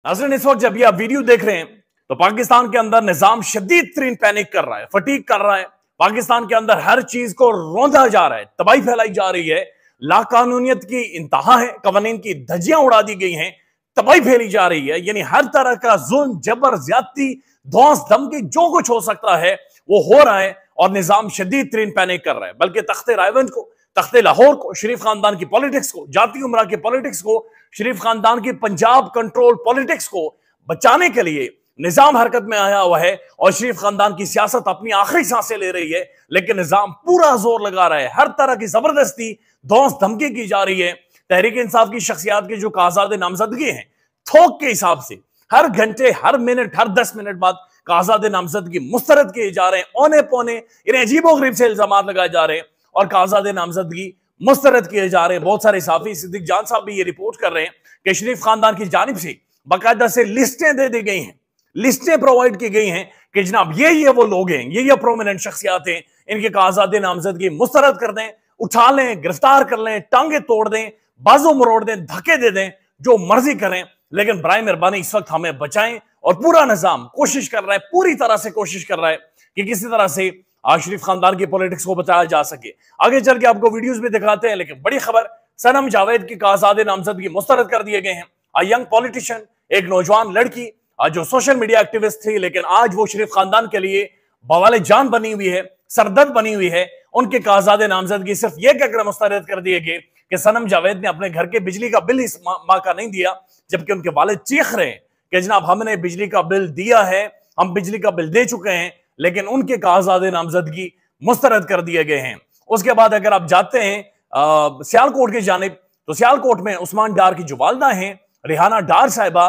नाज़रीन, इस वक्त जब ये आप वीडियो देख रहे हैं तो पाकिस्तान के अंदर निजाम शदीद तरीन पैनिक कर रहा है, फटीक कर रहा है। पाकिस्तान के अंदर हर चीज को रौंदा जा रहा है, तबाही फैलाई जा रही है, लाकानूनियत की इंतहा है, कवानीन की धज्जियां उड़ा दी गई हैं, तबाही फैली जा रही है। यानी हर तरह का जुल्म, जबर, ज्यादती, धौंस, धमकी, जो कुछ हो सकता है वो हो रहा है और निजाम शदीद तरीन पैनिक कर रहा है। बल्कि तख्ते रायवंश को, तख्ते लाहौर को, शरीफ खानदान की पॉलिटिक्स को, जाती उमरा की पॉलिटिक्स को, शरीफ खानदान की पंजाब कंट्रोल पॉलिटिक्स को बचाने के लिए निजाम हरकत में आया हुआ है और शरीफ खानदान की सियासत अपनी आखिरी सांसें ले रही है। लेकिन निजाम पूरा जोर लगा रहा है, हर तरह की जबरदस्ती, धौंस, धमकी की जा रही है। तहरीक इंसाफ की शख्सियात की जो काजाद नामजदगी है, थोक के हिसाब से हर घंटे, हर मिनट, हर 10 मिनट बाद काजाद नामजदगी मुस्तरद किए जा रहे हैं, औने पौने इन्हें अजीबोगरीब से इल्जाम लगाए जा रहे हैं और काजाद नामजदगी मुस्तरद किए जा रहे हैं। बहुत सारे साफी सिद्दीक जान साहब भी ये रिपोर्ट कर रहे हैं कि शरीफ खानदान की जानिब से बाकायदा से लिस्टें दे दी गई हैं, लिस्टें प्रोवाइड की गई हैं कि जनाब ये वो लोग हैं, ये प्रोमिनेंट शख्सियात हैं, इनके काजाद नामजदगी मुस्तरद कर दें, उठा लें, गिरफ्तार कर लें, टांगे तोड़ दें, बाजू मरोड़ दें, धक्के दे दें, जो मर्जी करें, लेकिन बराए मेहरबानी इस वक्त हमें बचाएं। और पूरा निजाम कोशिश कर रहा है, पूरी तरह से कोशिश कर रहा है कि किसी तरह से शरीफ खानदान की पॉलिटिक्स को बचाया जा सके। आगे चल के आपको वीडियोस भी दिखाते हैं, लेकिन बड़ी खबर, सनम जावेद की काजाद नामजदगी मुस्तरद कर दिए गए हैं। यंग पॉलिटिशियन, एक नौजवान लड़की जो सोशल मीडिया एक्टिविस्ट थी, लेकिन आज वो शरीफ खानदान के लिए बवाले जान बनी हुई है, सरदर्द बनी हुई है। उनके काजाद नामजदगी सिर्फ यह कहकर मुस्तरद कर दिए गए कि सनम जावेद ने अपने घर के बिजली का बिल इस माह का नहीं दिया, जबकि उनके वालिद चीख रहे हैं कि जनाब हमने बिजली का बिल दिया है, हम बिजली का बिल दे चुके हैं, लेकिन उनके काजाद नामजदगी मुस्तरद कर दिए गए हैं। उसके बाद अगर आप जाते हैं सियालकोट की जानिब, तो सियालकोट में उस्मान डार की जो वालदा हैं, रिहाना डार साहिबा,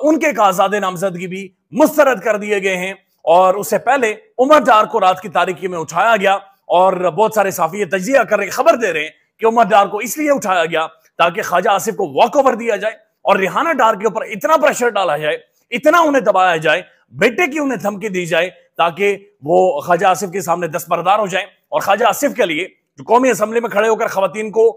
उनके काजाद नामजदगी भी मुस्तरद कर दिए गए हैं। और उससे पहले उमर डार को रात की तारीकी में उठाया गया और बहुत सारे साफी तजिया कर रहे, खबर दे रहे हैं कि उमर डार को इसलिए उठाया गया ताकि ख्वाजा आसिफ को वॉक ओवर दिया जाए और रिहाना डार के ऊपर इतना प्रेशर डाला जाए, इतना उन्हें दबाया जाए, बेटे की उन्हें धमकी दी जाए ताकि वो ख्वाजा आसिफ के सामने दस्तबरदार हो जाए। और ख्वाजा आसिफ के लिए जो कौमी असम्बली में खड़े होकर खवातीन को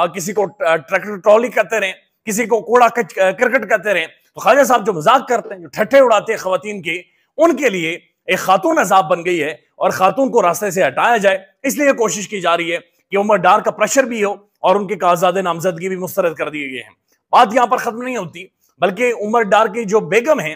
किसी को ट्रैक्टर ट्रॉली कहते रहे, किसी को कूड़ा क्रिकेट कहते रहे, तो ख्वाजा साहब जो मजाक करते हैं, जो ठट्ठे उड़ाते हैं खवातीन के, उनके लिए एक खातून अजाब बन गई है और खातून को रास्ते से हटाया जाए। इसलिए कोशिश की जा रही है कि उमर डार का प्रेशर भी हो और उनके काजाद नामजदगी भी मुस्तरद कर दिए गए हैं। बात यहां पर खत्म नहीं होती, बल्कि उमर डार की जो बेगम है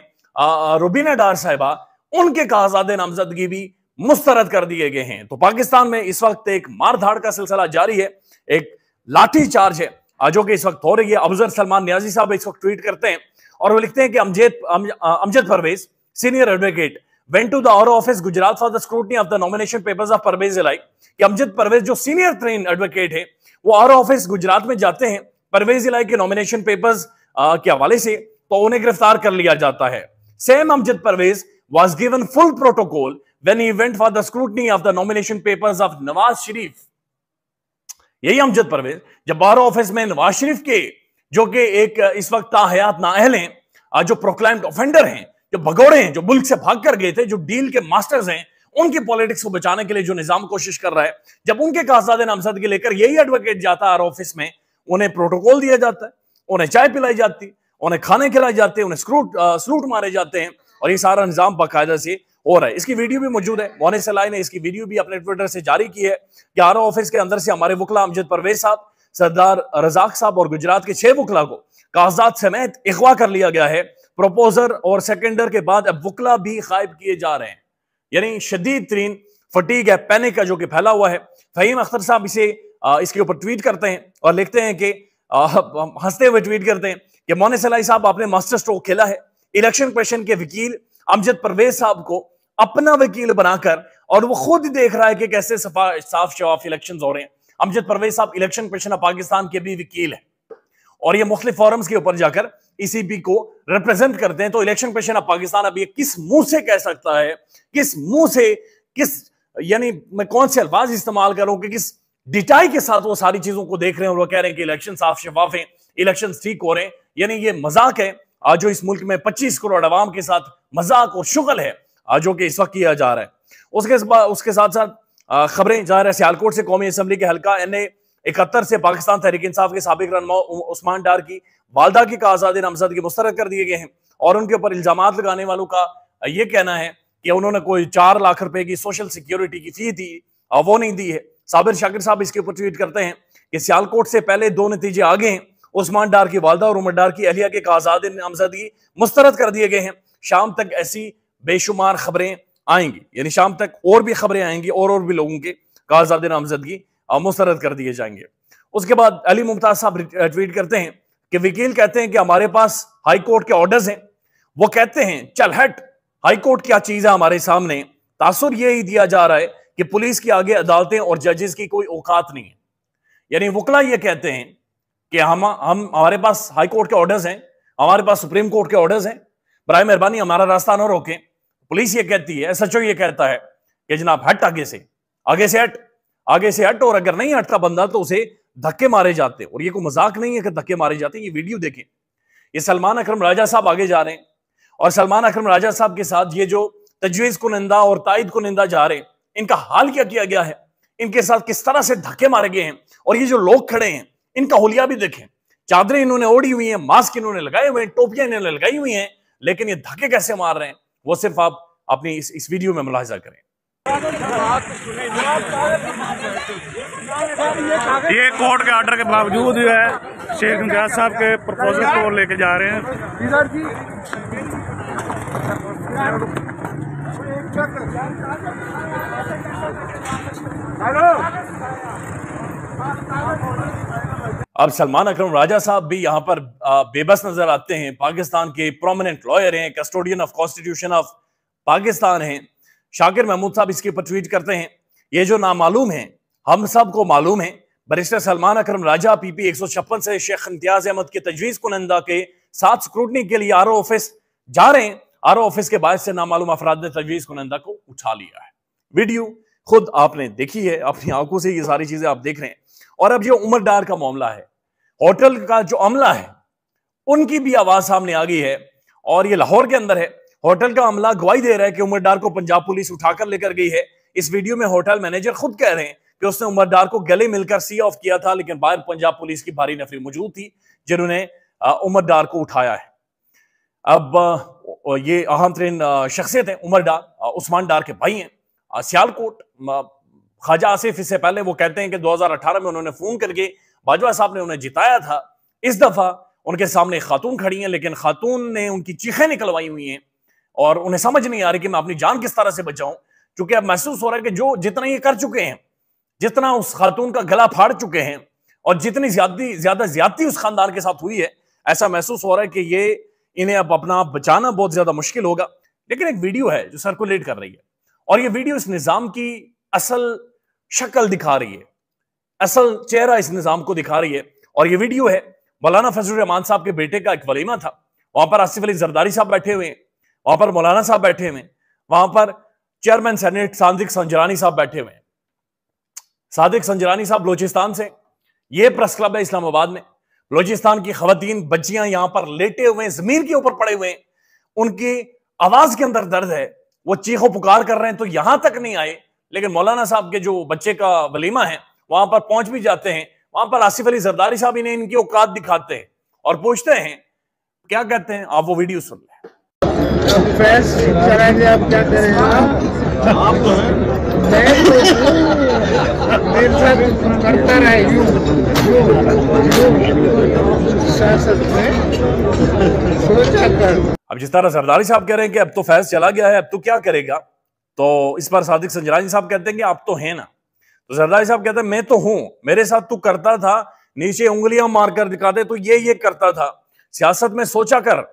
रुबीना डार साहिबा, उनके काजाद नामजदगी भी मुस्तरद कर दिए गए हैं। तो पाकिस्तान में इस वक्त एक मारधाड़ का सिलसिला जारी है, एक लाठी चार्ज है जो कि इस वक्त हो रही है। अफजल सलमान नियाजी साहब इस वक्त ट्वीट करते हैं और वो लिखते हैं कि Amjad Parvez, senior advocate, went to the RO office Gujarat for the scrutiny of the nomination papers of Parvez Elahi. कि अमजद परवेज जो सीनियर ट्रेन एडवोकेट है, वो RO ऑफिस गुजरात में जाते हैं परवेज इलाई के नॉमिनेशन पेपर्स के हवाले से, तो उन्हें गिरफ्तार कर लिया जाता है। Same Amjad Parvez was given full protocol when he went for the scrutiny of the nomination papers of Nawaz Sharif. यही अमजद परवेज जब RO ऑफिस में नवाज शरीफ के, जो कि एक इस वक्त ताहयात नाअहल हैं, जो प्रोक्लाइम्ड ऑफेंडर हैं, जो भगोड़े हैं, जो मुल्क से भाग कर गए थे, जो डील के मास्टर्स हैं, उनकी पॉलिटिक्स को बचाने के लिए जो निजाम कोशिश कर रहा है, जब उनके काजाद नामजदगी लेकर यही एडवोकेट जाता है RO ऑफिस में, उन्हें प्रोटोकॉल दिया जाता है, उन्हें चाय पिलाई जाती, उन्हें खाने खिलाए जाते हैं, उन्हें सलूट मारे जाते हैं और ये सारा निजाम बाकायदा से हो रहा है। इसकी वीडियो भी मौजूद है, मोनिस सलाई ने इसकी वीडियो भी अपने ट्विटर से जारी की है कि RO ऑफिस के अंदर से हमारे वकला अमजद परवेज साहब, सरदार रजाक साहब और गुजरात के 6 वकला को कागजात समेत अगवा कर लिया गया है। प्रोपोजर और सेकेंडर के बाद अब वकला भी गायब किए जा रहे हैं। यानी शदीद तरीन फटीग है, पैनिक का जो कि फैला हुआ है। फहीम अख्तर साहब इसके ऊपर ट्वीट करते हैं और लिखते हैं कि हंसते हुए ट्वीट करते हैं कि मोनिस सलाई साहब आपने मास्टर स्ट्रोक खेला है, इलेक्शन कमीशन के वकील अमजद परवेज साहब को अपना वकील बनाकर, और वो खुद देख रहा है कि कैसे साफ शफाफ इलेक्शन हो रहे हैं। अमजद परवेज साहब इलेक्शन कमीशन ऑफ पाकिस्तान के भी वकील है और ये मुख्तलिफ फोरम्स के ऊपर जाकर ECB को रिप्रेजेंट करते हैं। तो इलेक्शन कमीशन ऑफ पाकिस्तान अब ये किस मुंह से कह सकता है, किस मुंह से, यानी मैं कौन से अल्फाज इस्तेमाल करूं कि किस डिटाई के साथ वो सारी चीजों को देख रहे हैं और वो कह रहे हैं कि इलेक्शन साफ शफाफ है, इलेक्शन ठीक हो रहे हैं। यानी ये मजाक है जो इस मुल्क में 25 करोड़ अवाम के साथ मजाक और शुगल है जो कि इस वक्त किया जा रहा है। उसके साथ साथ खबरें जा रहे हैं सियालकोट से, कौमी असम्बली के हल्का NA 71 से पाकिस्तान तहरीक इंसाफ के साबिक रहनुमा उस्मान डार की वालदा की काजाद नामजदगी मुस्तरद कर दिए गए हैं और उनके ऊपर इल्जामात लगाने वालों का यह कहना है कि उन्होंने कोई 4 लाख रुपए की सोशल सिक्योरिटी की फी थी, वो नहीं दी है। साबिर शाकिर साहब इसके ऊपर ट्वीट करते हैं कि सियालकोट से पहले 2 नतीजे आ गए हैं। उस्मान डार की वालदा और उमर डार की अहलिया के काजाद नामजदगी मुस्तरद कर दिए गए हैं। शाम तक ऐसी बेशुमार खबरें आएंगी, यानी शाम तक और भी खबरें आएंगी और भी लोगों के काजाद नामजदगी मुस्तरद कर दिए जाएंगे। उसके बाद अली मुमताज साहब ट्वीट करते हैं कि वकील कहते हैं कि हमारे पास हाई कोर्ट के ऑर्डर्स हैं। वो कहते हैं चल हट, हाई कोर्ट क्या चीज है हमारे सामने। तासुर यही दिया जा रहा है कि पुलिस के आगे अदालतें और जजेस की कोई औकात नहीं है। यानी वकला ये कहते हैं कि हम हमारे पास हाई कोर्ट के ऑर्डर्स हैं, हमारे पास सुप्रीम कोर्ट के ऑर्डर्स हैं, बराए मेहरबानी हमारा रास्ता न रोकें। पुलिस ये कहती है, एसएचओ ये कहता है कि जनाब हट, आगे से हट, आगे से हट, और अगर नहीं हटता बंदा तो उसे धक्के मारे जाते। और ये कोई मजाक नहीं है कि धक्के मारे जाते। ये वीडियो देखें, ये सलमान अकरम राजा साहब आगे जा रहे हैं और सलमान अकरम राजा साहब के साथ ये जो तजवीज कुनिंदा और ताइद कुनिंदा जा रहे हैं, इनका हाल क्या किया गया है, इनके साथ किस तरह से धक्के मारे गए हैं। और ये जो लोग खड़े हैं इनका हुलिया भी देखें, चादरें इन्होंने ओढ़ी हुई हैं, मास्क इन्होंने लगाए हुए हैं, टोपियां इन्होंने लगाई हुई हैं, लेकिन ये धक्के कैसे मार रहे हैं वो सिर्फ आप अपनी इस वीडियो में मुलाहिजा करें। ये कोर्ट के ऑर्डर के बावजूद जो है शेख इम्तियाज साहब के प्रपोजल को लेके जा रहे हैं। अब सलमान अकरम राजा साहब भी यहां पर बेबस नजर आते हैं। पाकिस्तान के प्रोमिनेंट लॉयर हैं, custodian of constitution of Pakistan हैं। शाकिर महमूद साहब इसके ऊपर ट्वीट करते हैं, ये जो नामालूम है हम सबको मालूम है, बैरिस्टर सलमान अकरम राजा पीपी 156 से शेख इम्तियाज अहमद के तजवीज कुनंदा के साथ स्क्रूटनी के लिए आरओ ऑफिस जा रहे हैं। आरओ ऑफिस के बाद से नामालूम अफराद ने तजवीज कुनंदा को उठा लिया है। वीडियो खुद आपने देखी है, अपनी आंखों से ये सारी चीजें आप देख रहे हैं। और अब ये उमर डार का मामला है, होटल का जो अमला है उनकी भी आवाज सामने आ गई है और ये लाहौर के अंदर है। होटल का अमला गवाही दे रहा है कि उमर डार को पंजाब पुलिस उठाकर लेकर गई है। इस वीडियो में होटल मैनेजर खुद कह रहे हैं कि उसने उमर डार को गले मिलकर सी ऑफ किया था, लेकिन बाहर पंजाब पुलिस की भारी नफरी मौजूद थी जिन्होंने उमर डार को उठाया है। अब ये अहम तरीन शख्सियत है उमर डार, उस्मान डार के भाई हैं, सियालकोट ख्वाजा आसिफ। इससे पहले वो कहते हैं कि 2018 में उन्होंने फोन करके बाजवा साहब ने उन्हें जिताया था। इस दफा उनके सामने खातून खड़ी हैं, लेकिन खातून ने उनकी चीखें निकलवाई हुई हैं और उन्हें समझ नहीं आ रही कि मैं अपनी जान किस तरह से बचाऊं, क्योंकि अब महसूस हो रहा है कि जो जितना ये कर चुके हैं, जितना उस खातून का गला फाड़ चुके हैं और जितनी ज्यादा ज्यादती उस खानदान के साथ हुई है, ऐसा महसूस हो रहा है कि ये इन्हें अब अपना आप बचाना बहुत ज्यादा मुश्किल होगा। लेकिन एक वीडियो है जो सर्कुलेट कर रही है और ये वीडियो इस निजाम की असल शक्ल दिखा रही है, असल चेहरा इस निजाम को दिखा रही है। और ये वीडियो है मौलाना फजलुर रहमान साहब के बेटे का एक वलीमा था, वहां पर आसिफ अली जरदारी साहब बैठे हुए हैं, वहां पर मौलाना साहब बैठे हुए हैं, वहां पर चेयरमैन सेनेट सादिक संजरानी साहब बैठे हुए हैं। सादिक संजरानी साहब बलोचिस्तान से, ये प्रेस क्लब है इस्लामाबाद में। बलोचिस्तान की खवातीन बच्चियां यहां पर लेटे हुए हैं, जमीन के ऊपर पड़े हुए हैं, उनकी आवाज के अंदर दर्द है, वो चीखो पुकार कर रहे हैं, तो यहां तक नहीं आए। लेकिन मौलाना साहब के जो बच्चे का वलीमा है वहां पर पहुंच भी जाते हैं। वहां पर आसिफ अली जरदारी साहब इन्हें इनकी औकात दिखाते हैं और पूछते हैं, क्या कहते हैं, आप वो वीडियो सुन लें। आप क्या करें, आप तो हैं, मेरे साथ करता रहे यूं सियासत में सोचा कर। अब जिस तरह जरदारी साहब कह रहे हैं कि अब तो फैज चला गया है, अब तो क्या करेगा, तो इस पर सादिक संजरानी साहब कहते हैं कि आप तो हैं ना। तो जरदारी साहब कहते हैं मैं तो हूं, मेरे साथ तू करता था, नीचे उंगलियां मारकर दिखाते तो ये करता था। सियासत में सोचा कर,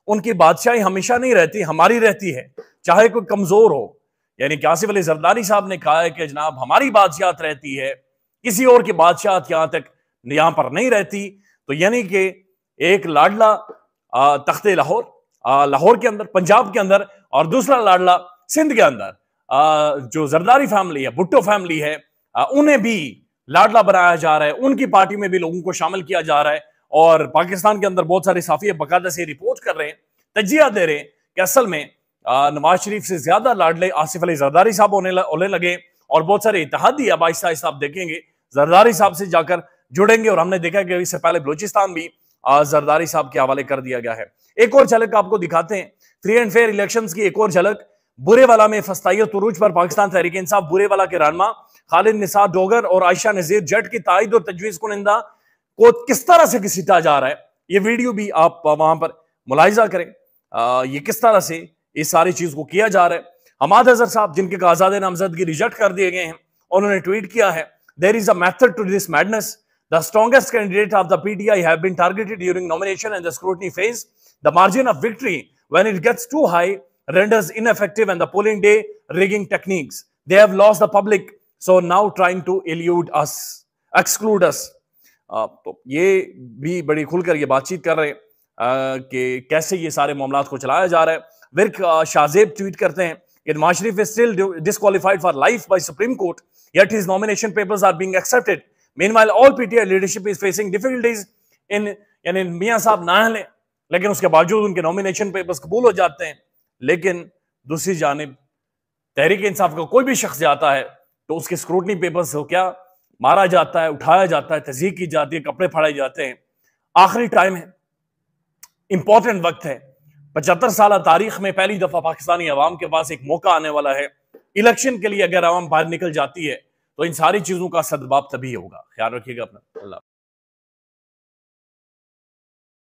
उनकी बादशाही हमेशा नहीं रहती, हमारी रहती है, चाहे कोई कमजोर हो। यानी कि आसिफ अली जरदारी साहब ने कहा है कि जनाब हमारी बादशाहत रहती है, किसी और की बादशाहत यहां पर नहीं रहती। तो यानी कि एक लाडला तख्ते लाहौर, लाहौर के अंदर, पंजाब के अंदर, और दूसरा लाडला सिंध के अंदर। जो जरदारी फैमिली है, भुट्टो फैमिली है, उन्हें भी लाडला बनाया जा रहा है, उनकी पार्टी में भी लोगों को शामिल किया जा रहा है। और पाकिस्तान के अंदर बहुत सारे साफी बाकायदा से रिपोर्ट कर रहे हैं, तजिया दे रहे हैं कि असल में नवाज शरीफ से ज्यादा लाडले आसिफ अली जरदारी साहब होने लगे। और बहुत सारे इत्तेहादी अब आहिस्ता आहिस्ता आप देखेंगे जरदारी साहब से जाकर जुड़ेंगे। और हमने देखा कि इससे पहले बलूचिस्तान भी जरदारी साहब के हवाले कर दिया गया है। एक और झलक आपको दिखाते हैं, फ्री एंड फेयर इलेक्शंस की एक और झलक। बुरेवाला में फस्तायत तुरूज पर पाकिस्तान तहरीक इंसाफ बुरेवाला के रहनुमा खालिद निसार डोगर और आयशा नजीर जट की तायद और तजवीज़ कुनिंदा को किस तरह से घसीटा जा रहा है, ये वीडियो भी आप वहां पर मुलाहिजा करें। ये किस तरह से इस सारी चीज को किया जा रहा है। हमाद अजहर साहब जिनके आजाद नामजदगी रिजेक्ट कर दिए गए हैं, उन्होंने ट्वीट किया है, there is a method to this madness, the strongest candidate of the PTI have been targeted during nomination and the scrutiny phase, the margin of victory when it gets too high renders ineffective and the polling day rigging techniques, they have lost the public, so now trying to exclude us। तो ये भी बड़ी खुलकर ये बातचीत कर रहे हैं कि कैसे ये सारे मामलात को चलाया जा रहा है। विर्क शाहजेब ट्वीट करते हैं कि Nawaz Sharif is still disqualified for life by Supreme Court, yet his nomination papers are being accepted, meanwhile all PTI leadership is facing difficulties in, यानी मियां साहब ना लें लेकिन उसके बावजूद उनके नॉमिनेशन पेपर्स कबूल हो जाते हैं। लेकिन दूसरी जानिब तहरीक इंसाफ का कोई भी शख्स जाता है तो उसके स्क्रूटनी पेपर्स को क्या मारा जाता है, उठाया जाता है, तज़ीक की जाती है, कपड़े फाड़े जाते हैं। आखिरी टाइम है, इंपॉर्टेंट वक्त है, 75 साल तारीख में पहली दफा पाकिस्तानी अवाम के पास एक मौका आने वाला है इलेक्शन के लिए। अगर अवाम बाहर निकल जाती है तो इन सारी चीजों का सदबाब तभी होगा। ख्याल रखिएगा अपना। अल्लाह।